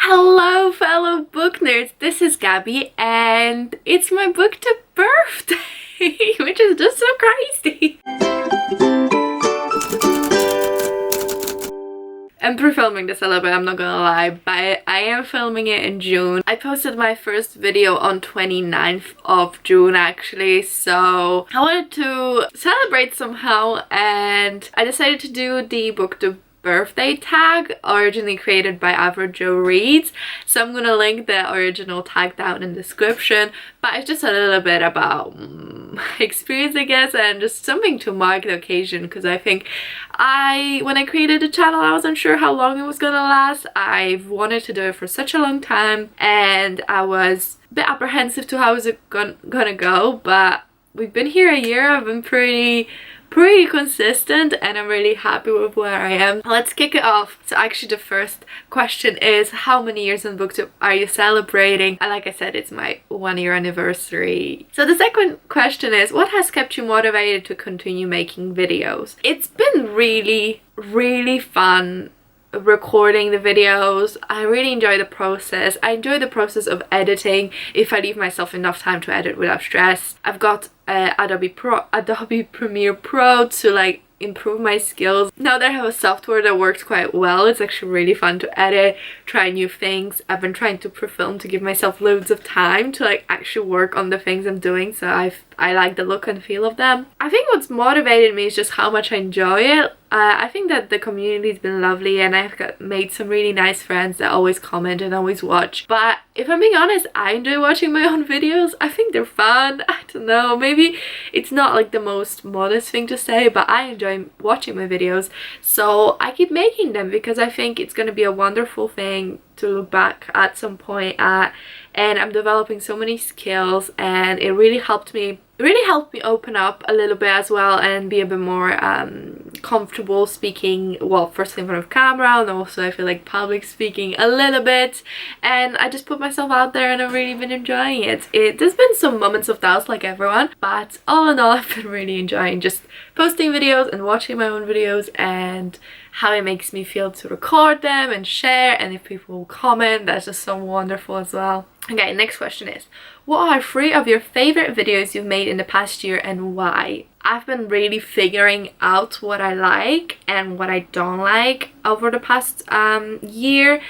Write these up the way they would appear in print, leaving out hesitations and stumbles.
Hello fellow book nerds, this is Gabby and it's my Booktube birthday, which is just so crazy. I'm pre-filming this a little bit, I'm not gonna lie, but I am filming it in June. I posted my first video on 29th of June actually, so I wanted to celebrate somehow and I decided to do the Booktube birthday tag originally created by Average Joe Reads, so I'm gonna link the original tag down in the description, but it's just a little bit about experience I guess, and just something to mark the occasion, because I think when I created the channel I wasn't sure how long it was gonna last. I've wanted to do it for such a long time and I was a bit apprehensive to how is it gonna go, but we've been here a year. I've been pretty consistent and I'm really happy with where I am. Let's kick it off. So actually the first question is, how many years on Booktube are you celebrating? And like I said, it's my 1-year anniversary. So the second question is, what has kept you motivated to continue making videos? It's been really fun recording the videos. I really enjoy the process. I enjoy the process of editing if I leave myself enough time to edit without stress. I've got Adobe Premiere Pro to like improve my skills. Now that I have a software that works quite well, it's actually really fun to edit, try new things. I've been trying to pre-film to give myself loads of time to like actually work on the things I'm doing, so I like the look and feel of them. I think what's motivated me is just how much I enjoy it. I think that the community's been lovely and I've made some really nice friends that always comment and always watch. But if I'm being honest, I enjoy watching my own videos. I think they're fun. I don't know, maybe it's not like the most modest thing to say, but I enjoy watching my videos. So I keep making them because I think it's going to be a wonderful thing to look back at some point at, and I'm developing so many skills and it really helped me open up a little bit as well and be a bit more comfortable speaking, well, first in front of camera, and also I feel like public speaking a little bit, and I just put myself out there and I've really been enjoying it. There's been some moments of doubts like everyone, but all in all I've been really enjoying just posting videos and watching my own videos and how it makes me feel to record them and share, and if people comment, that's just so wonderful as well. Okay, next question is, what are 3 of your favorite videos you've made in the past year and why? I've been really figuring out what I like and what I don't like over the past year,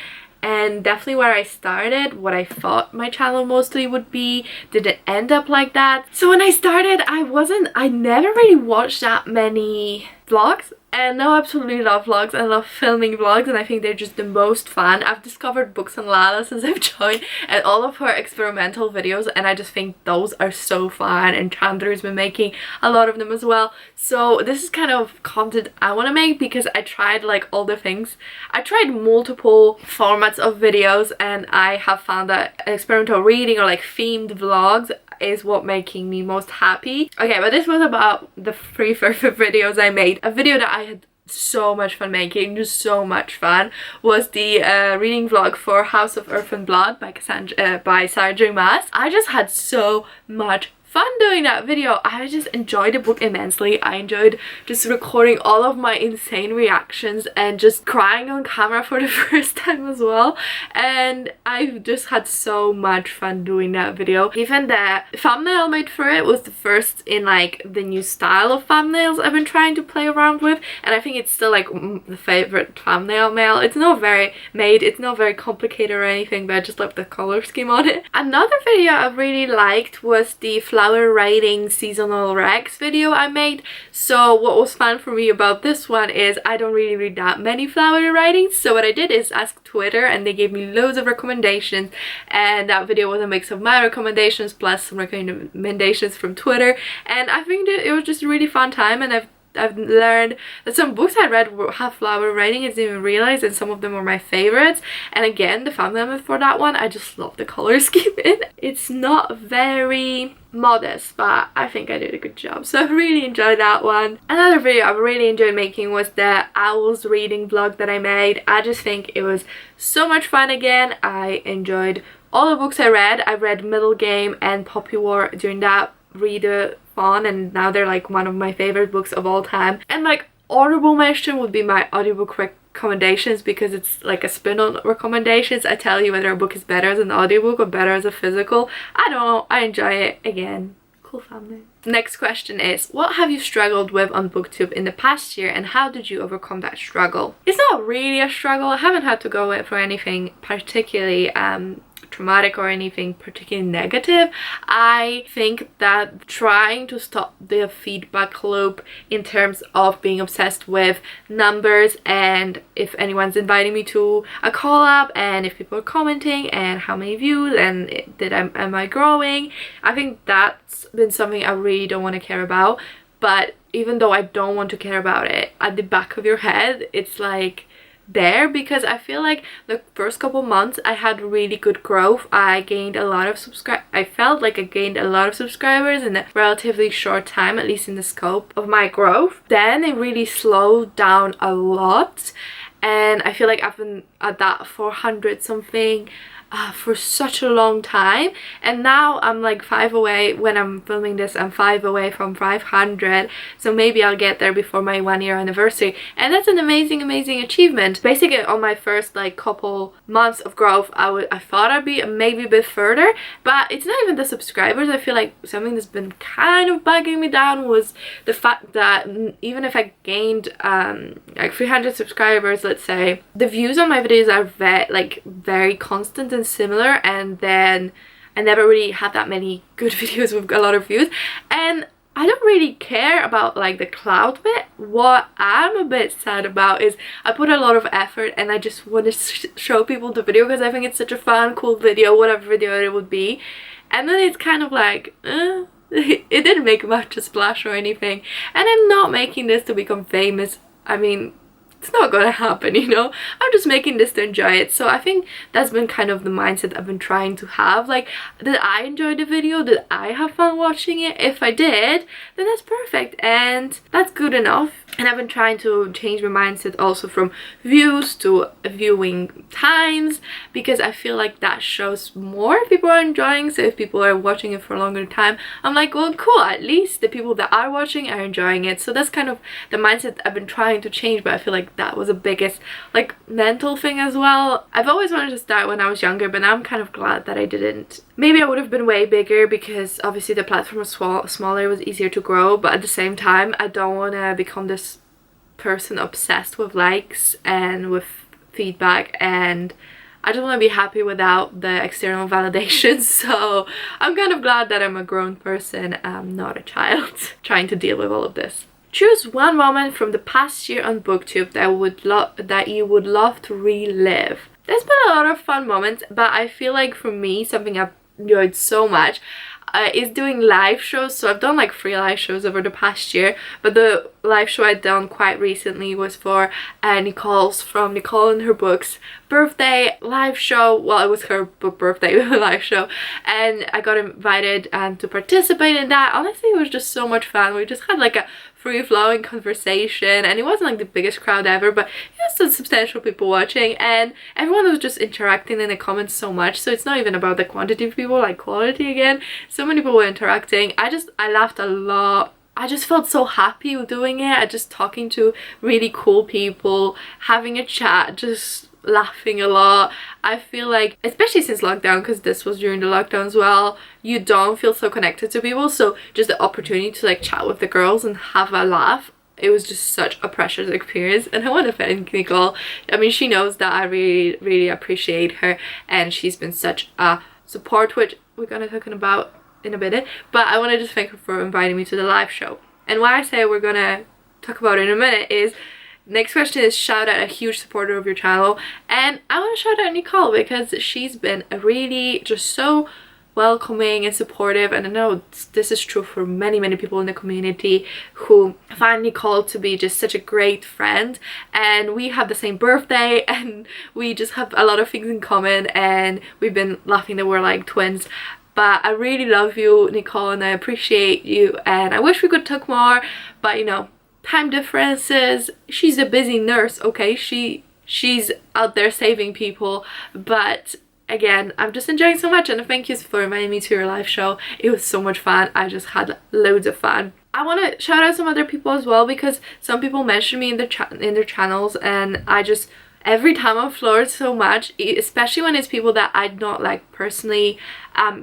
and definitely where I started, what I thought my channel mostly would be, didn't end up like that. So when I started, I never really watched that many vlogs. And now I absolutely love vlogs. I love filming vlogs and I think they're just the most fun. I've discovered Books and Lala since I've joined and all of her experimental videos, and I just think those are so fun, and Chandler's been making a lot of them as well. So this is kind of content I want to make because I tried like all the things. I tried multiple formats of videos and I have found that experimental reading or like themed vlogs is what making me most happy. Okay, but this was about the 3 favorite videos I made. A video that I had so much fun making, just so much fun, was the reading vlog for House of Earth and Blood by Sarah J. Maas. I just had so much fun doing that video. I just enjoyed the book immensely. I enjoyed just recording all of my insane reactions and just crying on camera for the first time as well, and I've just had so much fun doing that video. Even the thumbnail I made for it was the first in like the new style of thumbnails I've been trying to play around with, and I think it's still like the favorite thumbnail mail. It's not very complicated or anything, but I just love the color scheme on it. Another video I really liked was the flower writing seasonal recs video I made. So what was fun for me about this one is I don't really read that many flower writings, so what I did is ask Twitter and they gave me loads of recommendations, and that video was a mix of my recommendations plus some recommendations from Twitter, and I think that it was just a really fun time, and I've learned that some books I read have flower writing, I didn't even realize, and some of them were my favorites. And again, the thumbnail for that one, I just love the color scheme in. It's not very modest, but I think I did a good job, so I really enjoyed that one. Another video I really enjoyed making was the owls reading vlog that I made. I just think it was so much fun again. I enjoyed all the books I read. I read Middle Game and Poppy War during that readathon, and now they're like one of my favorite books of all time. And like honorable mention would be my audiobook recommendations because it's like a spin on recommendations. I tell you whether a book is better as an audiobook or better as a physical. I don't know, I enjoy it. Again, cool family. Next question is, what have you struggled with on Booktube in the past year and how did you overcome that struggle? It's not really a struggle. I haven't had to go for anything particularly traumatic or anything particularly negative. I think that trying to stop the feedback loop in terms of being obsessed with numbers and if anyone's inviting me to a collab and if people are commenting and how many views and am I growing, I think that's been something I really don't want to care about. But even though I don't want to care about it, at the back of your head it's like there, because I feel like the first couple months I had really good growth. I gained a lot of I felt like I gained a lot of subscribers in a relatively short time, at least in the scope of my growth. Then it really slowed down a lot and I feel like I've been at that 400 something for such a long time, and now I'm like 5 away. When I'm filming this, I'm 5 away from 500, so maybe I'll get there before my 1-year anniversary, and that's an amazing achievement. Basically on my first like couple months of growth, I thought I'd be maybe a bit further, but it's not even the subscribers. I feel like something that's been kind of bugging me down was the fact that even if I gained like 300 subscribers, let's say, the views on my videos are very constant and similar, and then I never really had that many good videos with a lot of views, and I don't really care about like the cloud bit. What I'm a bit sad about is I put a lot of effort and I just want to show people the video because I think it's such a fun, cool video, whatever video it would be, and then it's kind of like it didn't make much a splash or anything, and I'm not making this to become famous. I mean, it's not gonna happen, you know. I'm just making this to enjoy it. So I think that's been kind of the mindset I've been trying to have. Like, did I enjoy the video? Did I have fun watching it? If I did, then that's perfect and that's good enough. And I've been trying to change my mindset also from views to viewing times, because I feel like that shows more if people are enjoying. So if people are watching it for a longer time, I'm like, well, cool, at least the people that are watching are enjoying it. So that's kind of the mindset I've been trying to change, but I feel like that was the biggest like mental thing as well. I've always wanted to start when I was younger, but now I'm kind of glad that I didn't. Maybe I would have been way bigger because obviously the platform was smaller, it was easier to grow, but at the same time I don't want to become this person obsessed with likes and with feedback, and I just want to be happy without the external validation. So I'm kind of glad that I'm a grown person, not a child, trying to deal with all of this. Choose one moment from the past year on Booktube that you would love to relive. There's been a lot of fun moments, but I feel like for me, something I've enjoyed so much is doing live shows. So I've done like 3 live shows over the past year, but the live show I'd done quite recently was for Nicole's, from Nicole and her books, birthday live show. Well, it was her book birthday live show, and I got invited to participate in that. Honestly, it was just so much fun. We just had like a free-flowing conversation, and it wasn't like the biggest crowd ever, but it was some substantial people watching, and everyone was just interacting in the comments so much. So it's not even about the quantity of people, like quality again. So many people were interacting. I laughed a lot. I just felt so happy with doing it. Just talking to really cool people, having a chat, just laughing a lot. I feel like, especially since lockdown, because this was during the lockdown as well, you don't feel so connected to people, so just the opportunity to like chat with the girls and have a laugh, it was just such a precious experience. And I want to thank Nicole. I mean, she knows that I really appreciate her, and she's been such a support, which we're gonna talk about in a minute, but I want to just thank her for inviting me to the live show. And why I say we're gonna talk about it in a minute is, next question is shout out a huge supporter of your channel, and I want to shout out Nicole because she's been really just so welcoming and supportive, and I know this is true for many people in the community who find Nicole to be just such a great friend, and we have the same birthday and we just have a lot of things in common, and we've been laughing that we're like twins. But I really love you, Nicole, and I appreciate you, and I wish we could talk more, but you know, time differences. She's a busy nurse, okay, she's out there saving people, but again, I'm just enjoying so much, and thank you for inviting me to your live show. It was so much fun. I just had loads of fun. I want to shout out some other people as well, because some people mention me in their channels, and I just, every time I'm floored so much, especially when it's people that I'm not like personally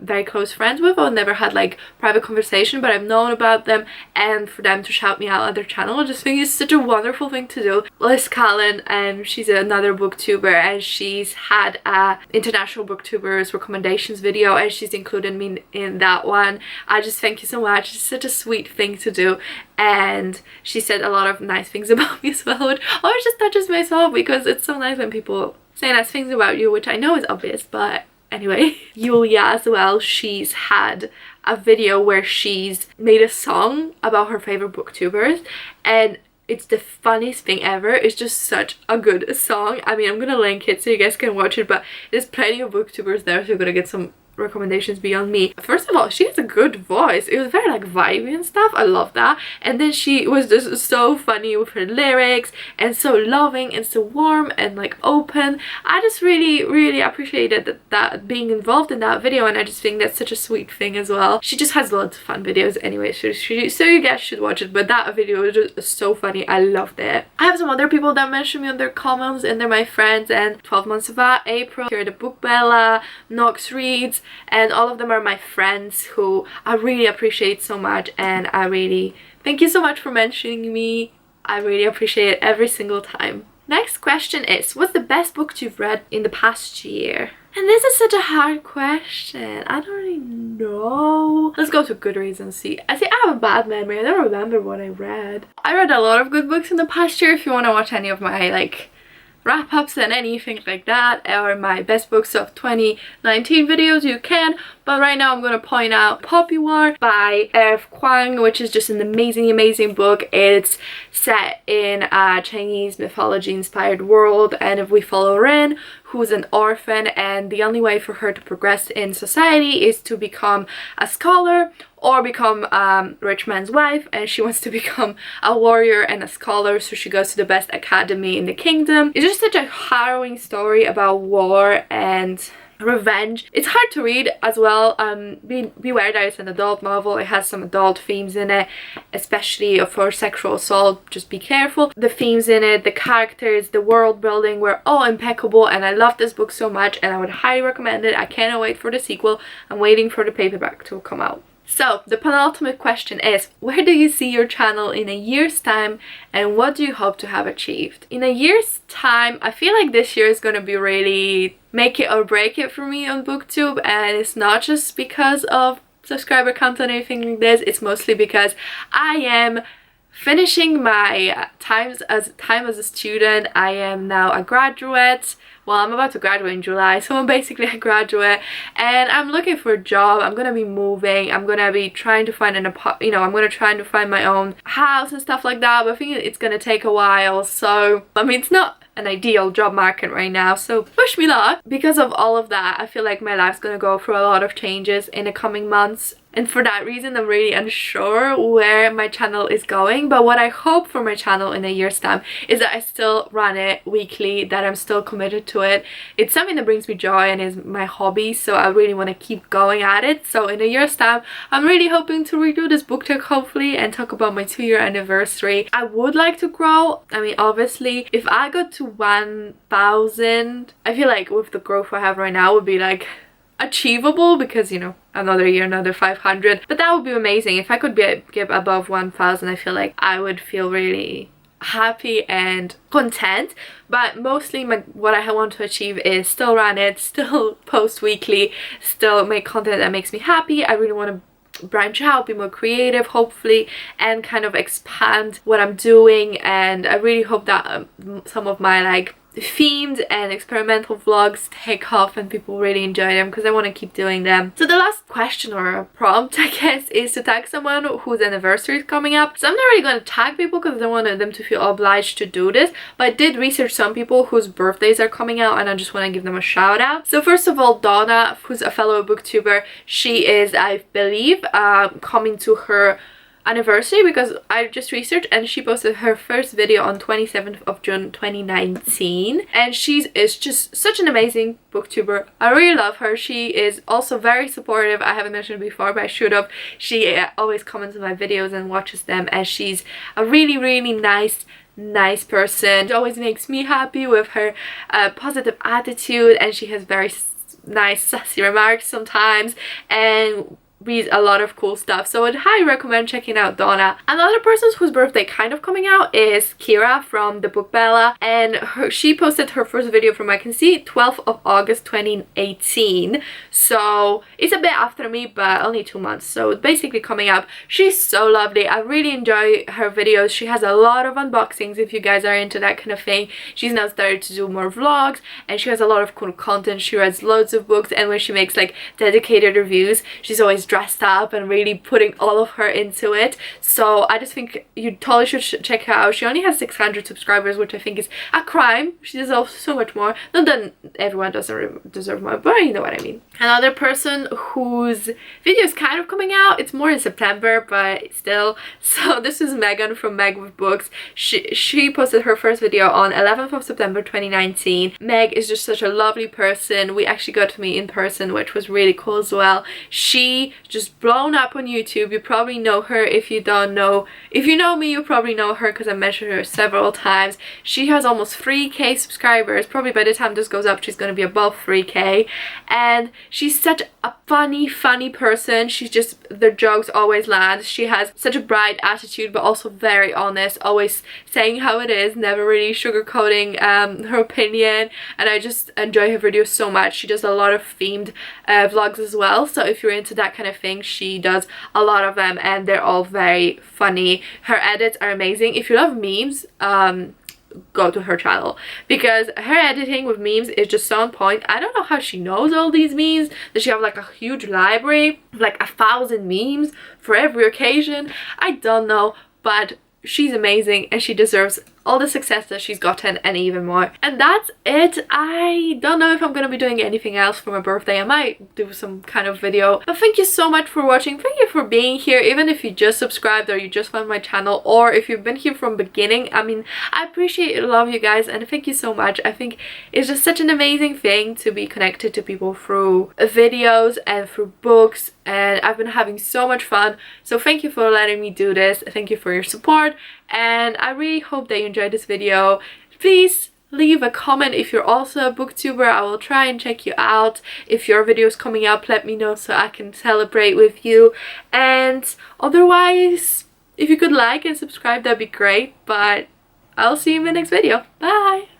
very close friends with, or never had like private conversation, but I've known about them, and for them to shout me out on their channel, I just think it's such a wonderful thing to do. Liz Callan, and she's another booktuber, and she's had a international booktubers recommendations video, and she's included me in that one. I just thank you so much. It's such a sweet thing to do, and she said a lot of nice things about me as well, which always just touches my soul, because it's so nice when people say nice things about you, which I know is obvious, but anyway. Julia as well, she's had a video where she's made a song about her favorite booktubers, and it's the funniest thing ever. It's just such a good song. I mean, I'm gonna link it so you guys can watch it, but there's plenty of booktubers there, so you're gonna get some recommendations beyond me. First of all, she has a good voice. It was very like vibey and stuff. I love that. And then she was just so funny with her lyrics, and so loving and so warm and like open. I just really appreciated that being involved in that video, and I just think that's such a sweet thing as well. She just has lots of fun videos anyway, so you guys should watch it, but that video was just so funny. I loved it. I have some other people that mention me on their comments, and they're my friends, and 12 Months of That, April, here the Book Bella, Knox Reads, and all of them are my friends who I really appreciate so much, and I really thank you so much for mentioning me. I really appreciate it every single time. Next question is, what's the best book you've read in the past year? And this is such a hard question. I don't really know. Let's go to Goodreads and see. I have a bad memory. I don't remember what I read. I read a lot of good books in the past year. If you want to watch any of my like wrap-ups and anything like that, or my best books of 2019 videos, you can. But right now I'm going to point out Poppy War by F. Kwang, which is just an amazing book. It's set in a Chinese mythology inspired world, and if we follow Rin, who's an orphan, and the only way for her to progress in society is to become a scholar or become a rich man's wife, and she wants to become a warrior and a scholar, so she goes to the best academy in the kingdom. It's just such a harrowing story about war and revenge. It's hard to read as well. Beware that it's an adult novel. It has some adult themes in it, especially for sexual assault. Just be careful. The themes in it, the characters, the world building were all impeccable, and I love this book so much, and I would highly recommend it. I cannot wait for the sequel. I'm waiting for the paperback to come out. So the penultimate question is, where do you see your channel in a year's time, and what do you hope to have achieved? In a year's time, I feel like this year is going to be really make it or break it for me on Booktube, and it's not just because of subscriber count and anything like this. It's mostly because I am finishing my time as a student. I am now a graduate. Well, I'm about to graduate in July, so I'm basically a graduate, and I'm looking for a job. I'm gonna be moving. I'm gonna be trying to find I'm gonna try to find my own house and stuff like that, but I think it's gonna take a while. So I mean, it's not an ideal job market right now, so wish me luck. Because of all of that, I feel like my life's gonna go through a lot of changes in the coming months, and for that reason I'm really unsure where my channel is going. But what I hope for my channel in a year's time is that I still run it weekly, that I'm still committed to it. It's something that brings me joy and is my hobby, so I really want to keep going at it. So in a year's time, I'm really hoping to redo this book talk hopefully and talk about my 2-year anniversary. I would like to grow. I mean, obviously if I got to 1,000, I feel like with the growth I have right now would be like achievable, because you know, another year, another 500, but that would be amazing. If I could get above 1,000, I feel like I would feel really happy and content. But mostly what I want to achieve is still run it, still post weekly, still make content that makes me happy. I really want to branch out, be more creative hopefully, and kind of expand what I'm doing. And I really hope that some of my like themed and experimental vlogs take off and people really enjoy them, because I want to keep doing them. So the last question or prompt, I guess, is to tag someone whose anniversary is coming up. So I'm not really going to tag people because I don't want them to feel obliged to do this, but I did research some people whose birthdays are coming out, and I just want to give them a shout out. So first of all, Donna, who's a fellow booktuber, she is, I believe, coming to her anniversary, because I just researched and she posted her first video on 27th of June 2019, and she is just such an amazing booktuber. I really love her. She is also very supportive. I haven't mentioned before, but I should have. She always comments on my videos and watches them, and she's a really, really nice person. She always makes me happy with her positive attitude, and she has very nice sassy remarks sometimes, and reads a lot of cool stuff. So I'd highly recommend checking out Donna. Another person whose birthday kind of coming out is Kira from the book Bella, and she posted her first video from, I can see, 12th of August 2018. So it's a bit after me, but only 2 months, so it's basically coming up. She's so lovely. I really enjoy her videos. She has a lot of unboxings if you guys are into that kind of thing. She's now started to do more vlogs, and she has a lot of cool content. She reads loads of books, and when she makes like dedicated reviews, she's always dressed up and really putting all of her into it. So I just think you totally should check her out. She only has 600 subscribers, which I think is a crime. She deserves so much more. Not that everyone doesn't deserve more, but you know what I mean. Another person whose video is kind of coming out, it's more in September, but still. So this is Megan from Meg with Books. She posted her first video on 11th of September 2019. Meg is just such a lovely person. We actually got to meet in person, which was really cool as well. She just blown up on YouTube. You probably know her. If you don't know, if you know me, you probably know her because I mentioned her several times. She has almost 3k subscribers. Probably by the time this goes up, she's going to be above 3k, and she's such a funny person. She's just, the jokes always land. She has such a bright attitude, but also very honest, always saying how it is, never really sugarcoating her opinion, and I just enjoy her videos so much. She does a lot of themed vlogs as well, so if you're into that kind of thing, she does a lot of them, and they're all very funny. Her edits are amazing. If you love memes, go to her channel, because her editing with memes is just so on point. I don't know how she knows all these memes. Does she have like a huge library of like 1,000 memes for every occasion? I don't know, but she's amazing and she deserves all the success that she's gotten and even more. And that's it. I don't know if I'm gonna be doing anything else for my birthday. I might do some kind of video, but thank you so much for watching. Thank you for being here, even if you just subscribed or you just found my channel, or if you've been here from beginning. I mean, I appreciate it, love you guys, and thank you so much. I think it's just such an amazing thing to be connected to people through videos and through books, and I've been having so much fun. So thank you for letting me do this. Thank you for your support, and I really hope that you enjoyed this video. Please leave a comment if you're also a booktuber. I will try and check you out. If your video is coming up, let me know so I can celebrate with you. And otherwise, if you could like and subscribe, that'd be great. But I'll see you in the next video. Bye!